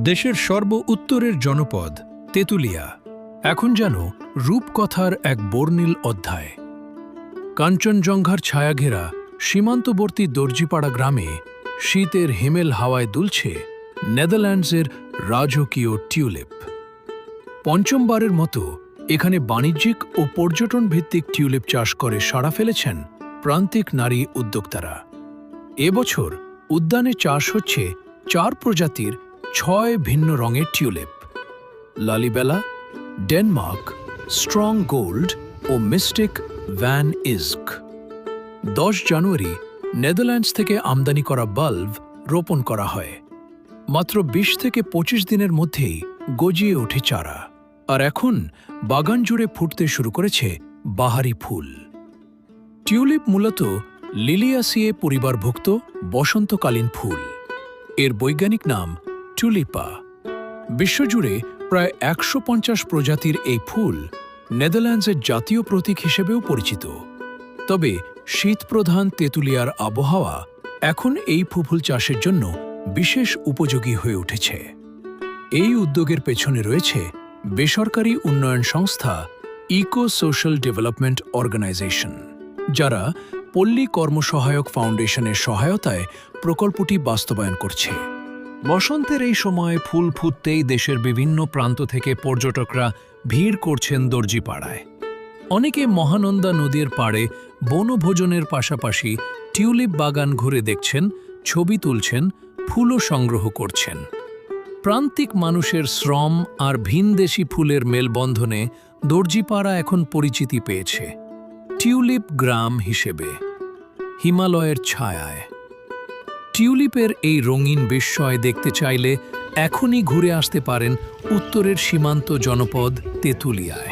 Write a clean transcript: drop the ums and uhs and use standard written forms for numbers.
দেশের সর্ব উত্তরের জনপদ তেঁতুলিয়া এখন যেন রূপকথার এক বর্ণিল অধ্যায়। কাঞ্চনজঙ্ঘার ছায়াঘেরা সীমান্তবর্তী দর্জিপাড়া গ্রামে শীতের হিমেল হাওয়ায় দুলছে নেদারল্যান্ডসের রাজকীয় টিউলিপ। পঞ্চমবারের মতো এখানে বাণিজ্যিক ও পর্যটন ভিত্তিক টিউলিপ চাষ করে সাড়া ফেলেছেন প্রান্তিক নারী উদ্যোক্তারা। এবছর উদ্যানে চাষ হচ্ছে 4 প্রজাতির 6 ভিন্ন রঙের টিউলিপ: লালিবেলা, ডেনমার্ক, স্ট্রং গোল্ড ও মিস্টিক ভ্যান ইস্ক। 10 জানুয়ারি নেদারল্যান্ডস থেকে আমদানি করা বাল্ব রোপণ করা হয়। মাত্র 20 থেকে 25 দিনের মধ্যেই গজিয়ে ওঠে চারা, আর এখন বাগান জুড়ে ফুটতে শুরু করেছে বাহারি ফুল। টিউলিপ মূলত লিলিয়াসিয়ে পরিবারভুক্ত বসন্তকালীন ফুল। এর বৈজ্ঞানিক নাম টুলিপা। বিশ্বজুড়ে প্রায় 150 প্রজাতির এই ফুল নেদারল্যান্ডসের জাতীয় প্রতীক হিসেবেও পরিচিত। তবে শীতপ্রধান তেঁতুলিয়ার আবহাওয়া এখন এই ফুল চাষের জন্য বিশেষ উপযোগী হয়ে উঠেছে। এই উদ্যোগের পেছনে রয়েছে বেসরকারি উন্নয়ন সংস্থা ইকো সোশ্যাল ডেভেলপমেন্ট অর্গানাইজেশন, যারা পল্লী কর্মসহায়ক ফাউন্ডেশনের সহায়তায় প্রকল্পটি বাস্তবায়ন করছে। বসন্তের এই সময় ফুল ফুটতেই দেশের বিভিন্ন প্রান্ত থেকে পর্যটকরা ভিড় করছেন দর্জিপাড়ায়। অনেকে মহানন্দা নদীর পাড়ে বনভোজনের পাশাপাশি টিউলিপ বাগান ঘুরে দেখছেন, ছবি তুলছেন, ফুলও সংগ্রহ করছেন। প্রান্তিক মানুষের শ্রম আর ভিনদেশি ফুলের মেলবন্ধনে দর্জিপাড়া এখন পরিচিতি পেয়েছে টিউলিপ গ্রাম হিসেবে। হিমালয়ের ছায়ায় টিউলিপের এই রঙিন বিস্ময় দেখতে চাইলে এখনই ঘুরে আসতে পারেন উত্তরের সীমান্ত জনপদ তেঁতুলিয়ায়।